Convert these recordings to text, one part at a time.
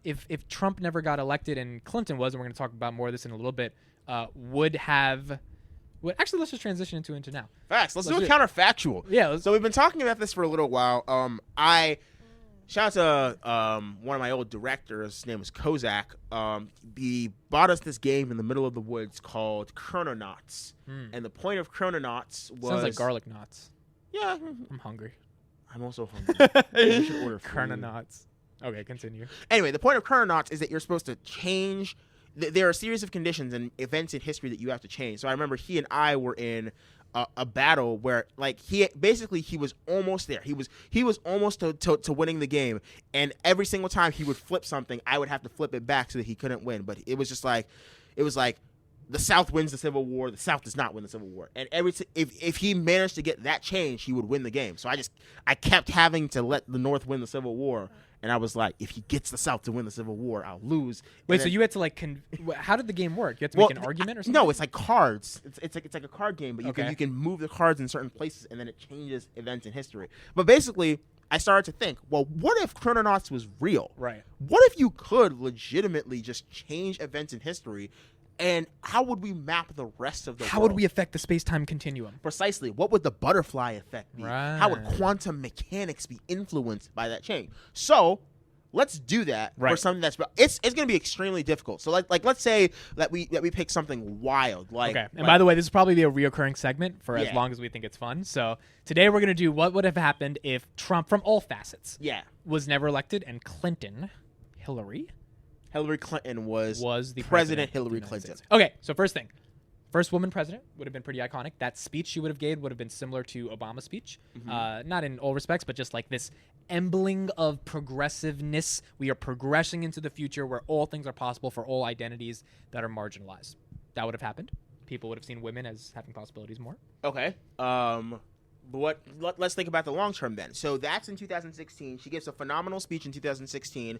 if Trump never got elected and Clinton was, and we're going to talk about more of this in a little bit, would have. Actually, let's just transition into now. Facts. Let's do a counterfactual. Yeah. So we've been talking about this for a little while. Shout out to one of my old directors. His name was Kozak. He bought us this game in the middle of the woods called Chrononauts. And the point of Chrononauts was... Sounds like garlic knots. Yeah. I'm hungry. I'm also hungry. You should order food. Chrononauts. Okay, continue. Anyway, the point of Chrononauts is that you're supposed to change... There are a series of conditions and events in history that you have to change. So I remember he and I were in... a battle where like he was almost there. He was almost to winning the game, and every single time he would flip something, I would have to flip it back so that he couldn't win. But it was just like, the South wins the Civil War, the South does not win the Civil War, and if he managed to get that change, he would win the game. So I kept having to let the North win the Civil War. And I was like, if he gets the South to win the Civil War, I'll lose. Wait, so you had to like, how did the game work? You had to make an argument or something? No, it's like cards. It's like a card game, but you can move the cards in certain places, and then it changes events in history. But basically, I started to think, well, what if Chrononauts was real? Right. What if you could legitimately just change events in history? And how would we map the rest of the world? How would we affect the space-time continuum? Precisely. What would the butterfly effect be? Right. How would quantum mechanics be influenced by that change? So let's do that for something that's it's going to be extremely difficult. So like let's say that we pick something wild. Okay. And by the way, this will probably be a reoccurring segment for as long as we think it's fun. So today we're going to do what would have happened if Trump, from all facets, was never elected, and Hillary Clinton was the president Hillary Clinton. Okay, so first thing. First woman president would have been pretty iconic. That speech she would have gave would have been similar to Obama's speech. Not in all respects, but just like this embling of progressiveness. We are progressing into the future where all things are possible for all identities that are marginalized. That would have happened. People would have seen women as having possibilities more. Okay. But let's think about the long term then. So that's in 2016. She gives a phenomenal speech in 2016.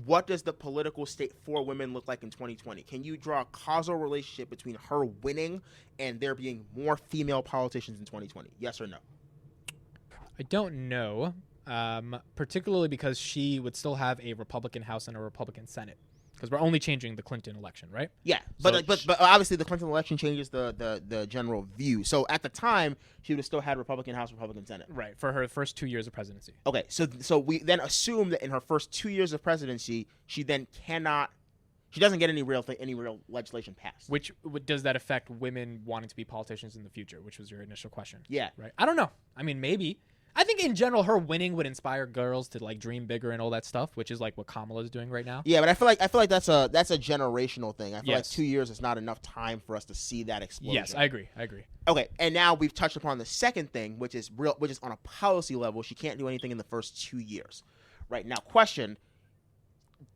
What does the political state for women look like in 2020? Can you draw a causal relationship between her winning and there being more female politicians in 2020? Yes or no? I don't know, particularly because she would still have a Republican House and a Republican Senate. Because we're only changing the Clinton election, right? Yeah, but obviously the Clinton election changes the general view. So at the time, she would have still had Republican House, Republican Senate. Right, for her first 2 years of presidency. Okay, so we then assume that in her first 2 years of presidency, she doesn't get any real legislation passed. Which does that affect women wanting to be politicians in the future? Which was your initial question. Yeah. Right. I don't know. I mean, maybe. I think in general, her winning would inspire girls to like dream bigger and all that stuff, which is like what Kamala is doing right now. Yeah, but I feel like that's a generational thing. I feel like 2 years is not enough time for us to see that explosion. Yes, I agree. Okay, and now we've touched upon the second thing, which is on a policy level. She can't do anything in the first 2 years. Right now, question: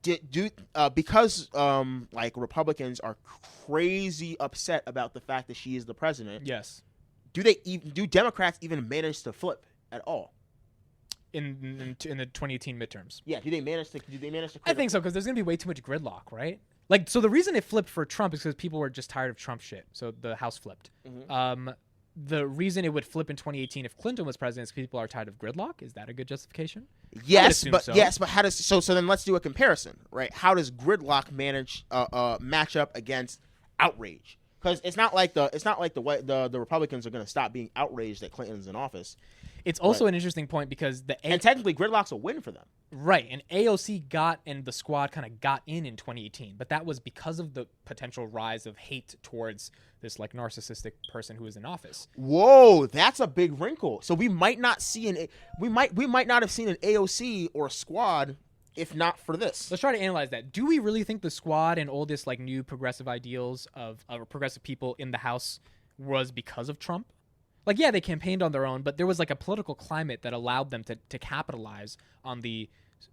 because Republicans are crazy upset about the fact that she is the president? Yes. Do Democrats even manage to flip at all in the 2018 midterms? Yeah, do they manage to I think so, because there's gonna be way too much gridlock, right? Like, so the reason it flipped for Trump is because people were just tired of Trump shit, so the House flipped. The reason it would flip in 2018 if Clinton was president is people are tired of gridlock. Is that a good justification? Yes, but how does so then let's do a comparison, right? How does gridlock match up against outrage? Because it's not like the Republicans are going to stop being outraged that Clinton's in office. It's also an interesting point because and technically gridlock's a win for them. Right, and AOC and the squad kind of got in 2018, but that was because of the potential rise of hate towards this like narcissistic person who was in office. Whoa, that's a big wrinkle. So we might not have seen an AOC or a squad if not for this. Let's try to analyze that. Do we really think the squad and all this like new progressive ideals of progressive people in the House was because of Trump? Like, yeah, they campaigned on their own, but there was like a political climate that allowed them to capitalize on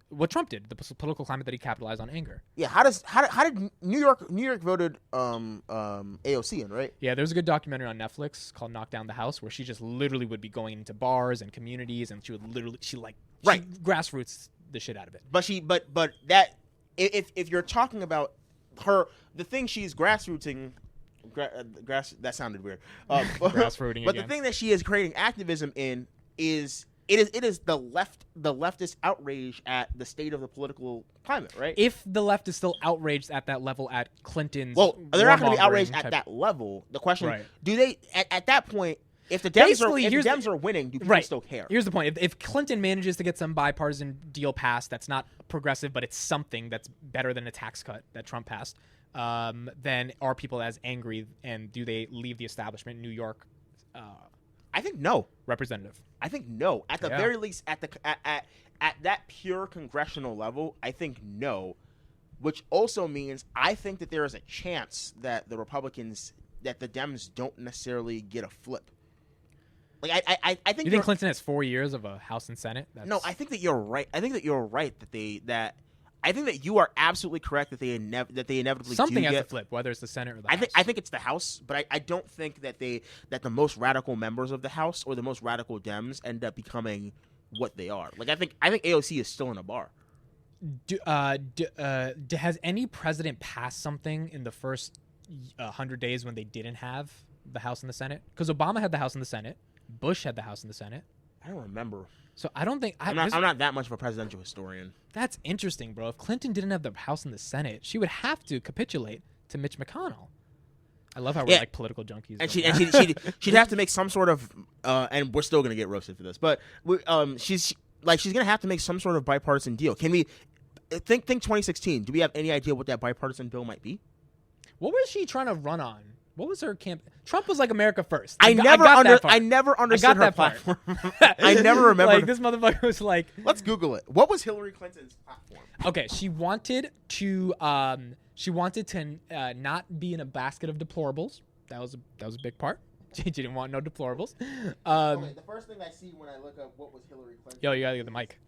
what Trump did, the political climate that he capitalized on anger. Yeah, how did New York voted AOC in, right? Yeah, there's a good documentary on Netflix called Knock Down the House where she just literally would be going into bars and communities and she grassroots the shit out of it. But that if you're talking about her, the thing she's grassrooting, that sounded weird. Grassrooting but again. the thing that she is creating activism in is it is the leftist outrage at the state of the political climate, right? If the left is still outraged at that level at Clinton's, they're not going to be warmongering outraged at type- that level. The question: Right. Do they at that point? If the Dems Basically, are winning, do people still care? Here's the point: if Clinton manages to get some bipartisan deal passed, that's not progressive, but it's something that's better than a tax cut that Trump passed. Then are people as angry, and do they leave the establishment, New York? I think no. Representative. I think no. At the very least, at that pure congressional level, I think no. Which also means I think that there is a chance that the Republicans, that the Dems don't necessarily get a flip. Like I think you think Clinton has 4 years of a House and Senate? No, I think that you're right. I think that you're right that I think that you are absolutely correct that they inevitably something do has get, to flip, whether it's the Senate or the House. I think it's the House, but I don't think that the most radical members of the House or the most radical Dems end up becoming what they are. Like I think AOC is still in a bar. Has any president passed something in the first 100 days when they didn't have the House and the Senate? Because Obama had the House and the Senate. Bush had the House and the Senate. I don't remember. So I don't think I'm not that much of a presidential historian. That's interesting, bro. If Clinton didn't have the House and the Senate, she would have to capitulate to Mitch McConnell. I love how we're like political junkies. And she'd have to make some sort of and we're still gonna get roasted for this, but she's gonna have to make some sort of bipartisan deal. Can we think 2016? Do we have any idea what that bipartisan bill might be? What was she trying to run on? What was her camp? Trump was like America first. I never understood her platform. I never remember. Like this motherfucker was like. Let's Google it. What was Hillary Clinton's platform? Okay, she wanted to not be in a basket of deplorables. That was a big part. She didn't want no deplorables. Okay, the first thing I see when I look up what was Hillary Clinton. Yo, you gotta get the mic.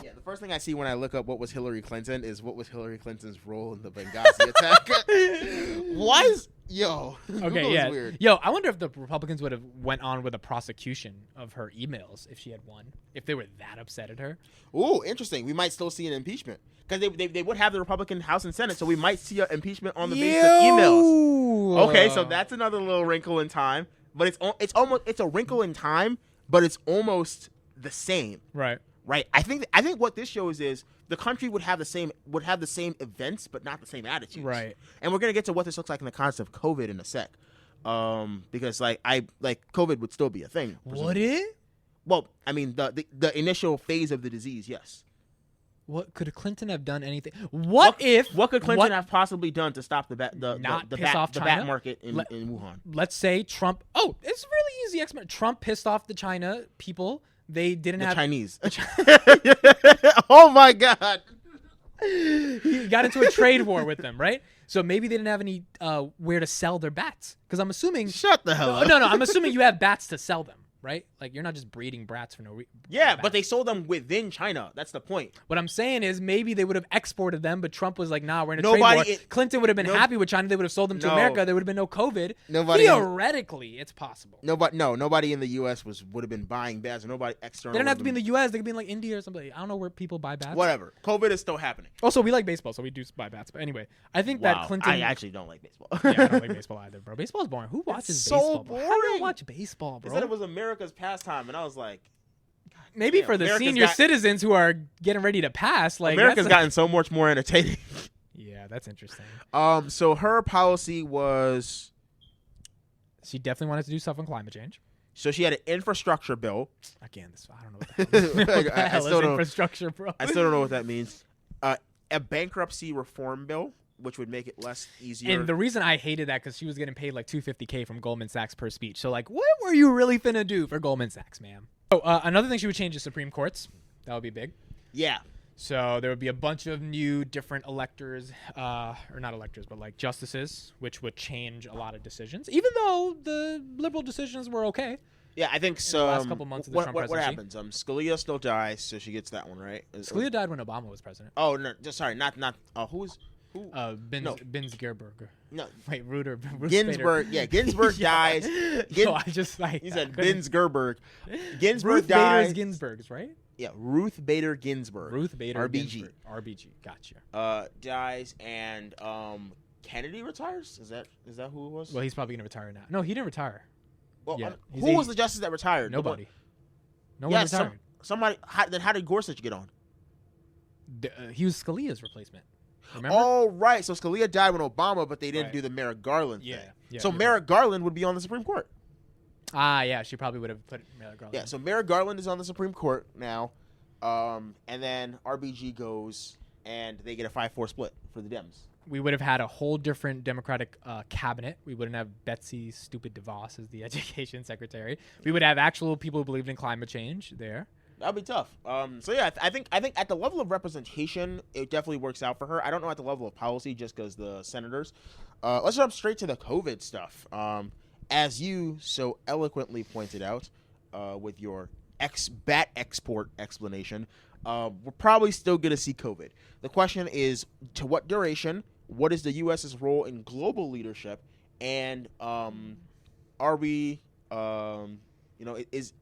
Yeah, the first thing I see when I look up what was Hillary Clinton is what was Hillary Clinton's role in the Benghazi attack. Why is okay? Google yeah. Weird. Yo, I wonder if the Republicans would have went on with a prosecution of her emails if she had won. If they were that upset at her. Ooh, interesting. We might still see an impeachment because they would have the Republican House and Senate, so we might see an impeachment on the basis of emails. Okay, so that's another little wrinkle in time, but it's a wrinkle in time, but it's almost the same. Right. Right. I think what this shows is the country would have the same events, but not the same attitudes. Right. And we're gonna get to what this looks like in the context of COVID in a sec, because COVID would still be a thing. Would it? Well, I mean the initial phase of the disease, yes. What could Clinton have done? Anything? What could Clinton have possibly done to stop the bat market in Wuhan? Let's say Trump. Oh, it's really easy. Trump pissed off the China people. They didn't have Chinese. Oh my God! He got into a trade war with them, right? So maybe they didn't have any where to sell their bats. Because I'm assuming. Shut the hell up. No. I'm assuming you have bats to sell them, right? Like you're not just breeding brats for no reason. Yeah, but they sold them within China. That's the point. What I'm saying is maybe they would have exported them, but Trump was like, "Nah, we're in a trade war." Clinton would have been happy with China. They would have sold them to America. There would have been no COVID. Theoretically, it's possible. Nobody in the U.S. would have been buying bats. Nobody external. They don't have to be in the U.S. They could be in like India or something. I don't know where people buy bats. Whatever. COVID is still happening. Also, we like baseball, so we do buy bats. But anyway, I think that Clinton. I actually don't like baseball. Yeah, I don't like baseball either, bro. Baseball's boring. Who watches baseball? So boring. How do you watch baseball, bro? They said it was America's pastime, and I was like. Maybe for the senior citizens who are getting ready to pass, like America's gotten so much more entertaining. Yeah, that's interesting. So her policy was she definitely wanted to do stuff on climate change. So she had an infrastructure bill. Again, I don't know what the hell is infrastructure, bro. I still don't know what that means. A bankruptcy reform bill, which would make it less easier. And the reason I hated that because she was getting paid like $250K from Goldman Sachs per speech. So like, what were you really finna do for Goldman Sachs, ma'am? Oh, another thing she would change is Supreme Courts. That would be big. Yeah. So there would be a bunch of new different electors, or not electors, but like justices, which would change a lot of decisions, even though the liberal decisions were okay. Yeah, I think so. In the last couple months of the Trump presidency. What happens? Scalia still dies, so she gets that one, right? Scalia died when Obama was president. Oh, no. Sorry, not. Who? Ginsburg. No. Wait, Ruth Ginsburg. Bader. Yeah, Ginsburg dies. I just like. He said Ginsburg. Ginsburg Ruth dies. Bader Ginsburg's, right? Yeah, Ruth Bader Ginsburg. Ruth Bader RBG. Ginsburg. RBG. Gotcha. Dies and Kennedy retires. Is that who it was? Well, he's probably gonna retire now. No, he didn't retire. Well, who was the justice that retired? Nobody. No one retired. Then how did Gorsuch get on? He was Scalia's replacement. Remember? Oh, right. So Scalia died when Obama, but they didn't do the Merrick Garland thing. Yeah. So Merrick Garland would be on the Supreme Court. Yeah, she probably would have put Merrick Garland. Yeah, so Merrick Garland is on the Supreme Court now, and then RBG goes, and they get a 5-4 split for the Dems. We would have had a whole different Democratic cabinet. We wouldn't have Betsy Stupid DeVos as the education secretary. We would have actual people who believed in climate change there. That'd be tough. So yeah, I think at the level of representation, it definitely works out for her. I don't know at the level of policy, just because the senators. Let's jump straight to the COVID stuff. As you so eloquently pointed out, with your bat export explanation, we're probably still going to see COVID. The question is, to what duration? What is the U.S.'s role in global leadership? And are we, is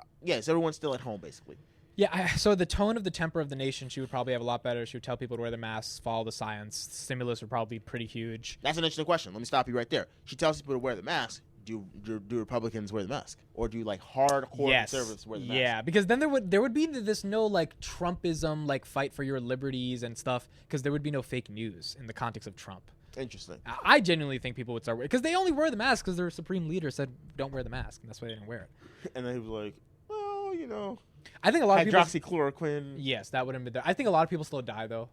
everyone still at home, basically? Yeah, so the tone of the temper of the nation, she would probably have a lot better. She would tell people to wear their masks, follow the science. Stimulus would probably be pretty huge. That's an interesting question. Let me stop you right there. She tells people to wear the mask. Do Republicans wear the mask, or do hardcore conservatives wear the mask? Yeah, because then there would be this no Trumpism fight for your liberties and stuff, because there would be no fake news in the context of Trump. Interesting. I genuinely think people would start wearing, because they only wear the mask because their supreme leader said don't wear the mask, and that's why they didn't wear it. And then he was like, well, I think a lot of people. Hydroxychloroquine. Yes, that would have been there. I think a lot of people still die though,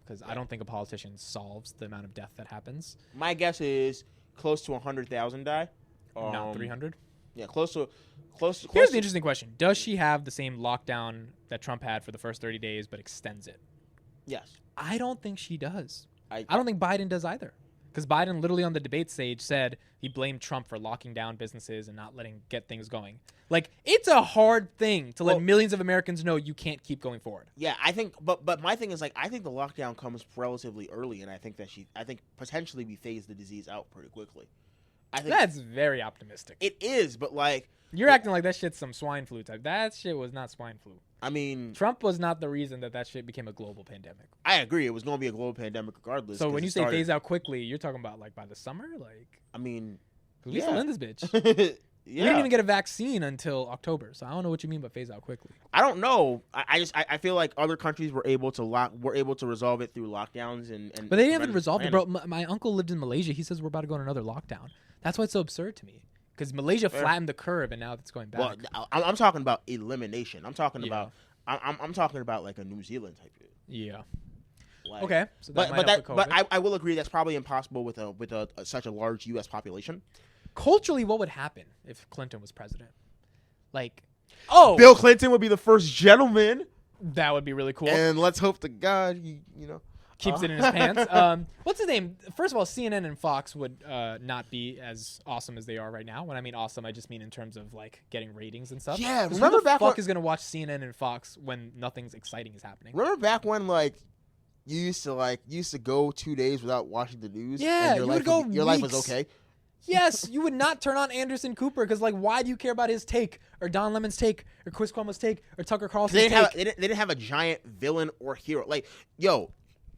because I don't think a politician solves the amount of death that happens. My guess is close to 100,000 die. Not 300. Yeah, close to. Here's the interesting question: does she have the same lockdown that Trump had for the first 30 days, but extends it? Yes. I don't think she does. I don't think Biden does either. Because Biden literally on the debate stage said he blamed Trump for locking down businesses and not get things going. It's a hard thing to let millions of Americans know you can't keep going forward. Yeah, I think, but my thing is I think the lockdown comes relatively early, and I think potentially we phase the disease out pretty quickly. I think That's very optimistic. It is, but you're acting like that shit's some swine flu type. That shit was not swine flu. I mean, Trump was not the reason that shit became a global pandemic. I agree. It was going to be a global pandemic regardless. So when you say phase out quickly, you're talking about by the summer? I mean, we still in this bitch. Yeah. We didn't even get a vaccine until October, so I don't know what you mean by phase out quickly. I don't know. I feel like other countries were able to resolve it through lockdowns and but they didn't even resolve it, bro. My uncle lived in Malaysia. He says we're about to go on another lockdown. That's why it's so absurd to me. Because Malaysia flattened the curve and now it's going back. Well, I'm talking about elimination. I'm talking about I'm talking about a New Zealand type of. Yeah. Okay. So but I will agree that's probably impossible with such a large U.S. population. Culturally, what would happen if Clinton was president? Bill Clinton would be the first gentleman. That would be really cool. And let's hope to God keeps it in his pants. What's his name? First of all, CNN and Fox would not be as awesome as they are right now. When I mean awesome, I just mean in terms of getting ratings and stuff. Yeah, remember back when is going to watch CNN and Fox when nothing's exciting is happening? Remember back when you used to go 2 days without watching the news? Yeah, and your life was okay. Yes, you would not turn on Anderson Cooper because why do you care about his take or Don Lemon's take or Chris Cuomo's take or Tucker Carlson's take? They didn't have a giant villain or hero.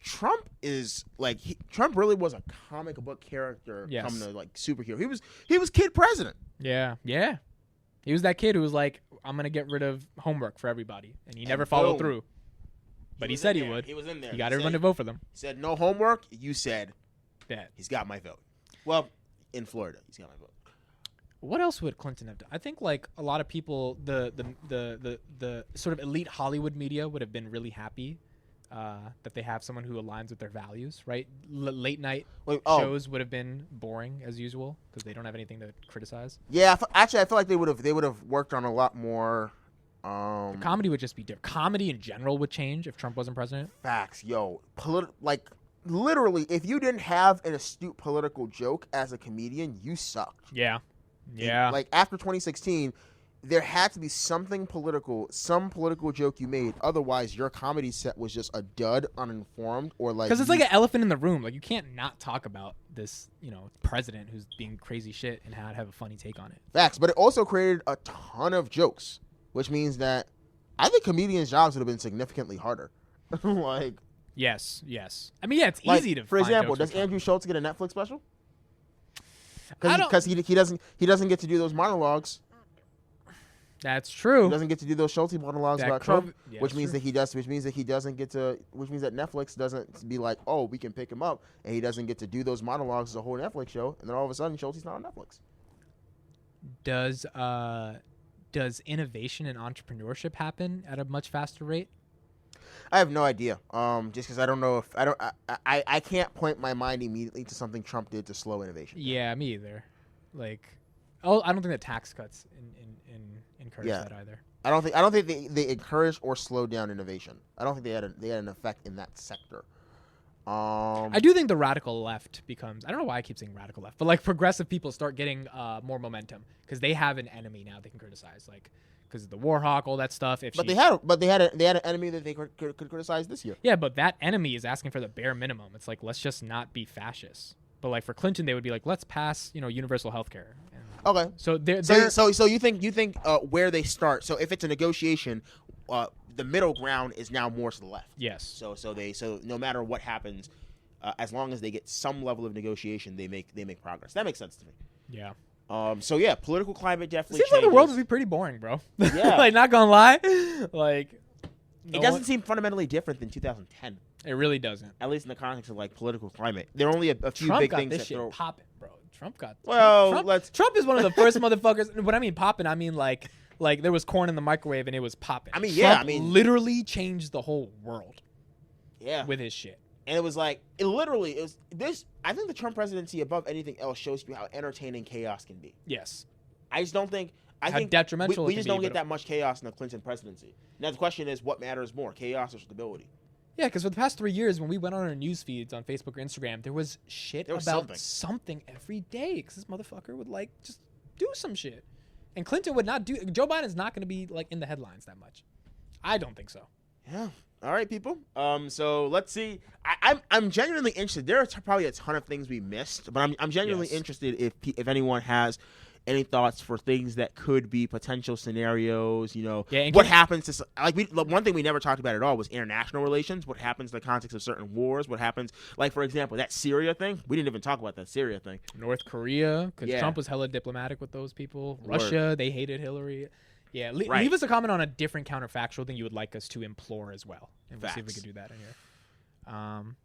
Trump is Trump really was a comic book character coming to superhero. He was kid president. Yeah. He was that kid who was I'm gonna get rid of homework for everybody, and he never followed through. But he said he would. He was in there. He got everyone to vote for them. He said no homework. You said that he's got my vote. Well, in Florida, he's got my vote. What else would Clinton have done? I think a lot of people, the sort of elite Hollywood media would have been really happy that they have someone who aligns with their values, right? Late night shows would have been boring as usual because they don't have anything to criticize. Yeah, actually, I feel like they would have worked on a lot more. The comedy would just be different. Comedy in general would change if Trump wasn't president. Facts, literally, if you didn't have an astute political joke as a comedian, you sucked. Yeah. After 2016. There had to be some political joke you made. Otherwise, your comedy set was just a dud, uninformed, or because it's like an elephant in the room. You can't not talk about this, president who's being crazy shit and have a funny take on it. Facts, but it also created a ton of jokes, which means that I think comedians' jobs would have been significantly harder. Yes. I mean, it's easy to. For example, does Andrew Schultz get a Netflix special? Because he doesn't get to do those monologues. That's true. He doesn't get to do those Schulte monologues That about COVID Trump, yeah, which that's means true. that he does, which means that he doesn't get to, which means that Netflix doesn't be like, oh, we can pick him up, and he doesn't get to do those monologues as a whole Netflix show, and then all of a sudden Schulte's not on Netflix. Does innovation and entrepreneurship happen at a much faster rate? I have no idea. Just because I don't know if I can't point my mind immediately to something Trump did to slow innovation. Yeah, me either. Like, oh, I don't think that tax cuts encourage Yeah. that either. I don't think they encouraged or slowed down innovation. I don't think they had an effect in that sector. I do think the radical left becomes, I don't know why I keep saying radical left, but like progressive people start getting more momentum because they have an enemy now they can criticize, like because of the Warhawk, all that stuff. But they had an enemy that they could criticize this year. Yeah, but that enemy is asking for the bare minimum. It's like, let's just not be fascists. But like for Clinton, they would be like, let's pass, universal health care. Okay. So So you think where they start? So if it's a negotiation, the middle ground is now more to the left. Yes. So no matter what happens, as long as they get some level of negotiation, they make progress. That makes sense to me. Yeah. So yeah, political climate definitely Seems like the world would be pretty boring, bro. Yeah. Like, not gonna lie, like it doesn't seem fundamentally different than 2010. It really doesn't. At least in the context of like political climate, there are only a few Trump big got things this that shit throw. popping, bro. Trump is one of the first motherfuckers. When I mean popping, I mean like there was corn in the microwave and it was popping. I mean, Trump literally changed the whole world. Yeah. With his shit. And it was like, it was this. I think the Trump presidency, above anything else, shows you how entertaining chaos can be. Yes. I just don't think. I How think detrimental we it just can don't be, get that much chaos in the Clinton presidency. Now the question is, what matters more, chaos or stability? Yeah, because for the past 3 years, when we went on our news feeds on Facebook or Instagram, there was shit about something every day. Because this motherfucker would like just do some shit, and Clinton would not do. Joe Biden's not going to be like in the headlines that much. I don't think so. Yeah. All right, people. So let's see. I'm genuinely interested. There are probably a ton of things we missed, but I'm genuinely interested if anyone has any thoughts for things that could be potential scenarios. What happens to one thing we never talked about at all was international relations. What happens in the context of certain wars? What happens, like for example, that Syria thing? We didn't even talk about that Syria thing. North Korea, because Trump was hella diplomatic with those people. Russia, they hated Hillary. Yeah, leave us a comment on a different counterfactual thing you would like us to implore as well, and we'll see if we can do that in here.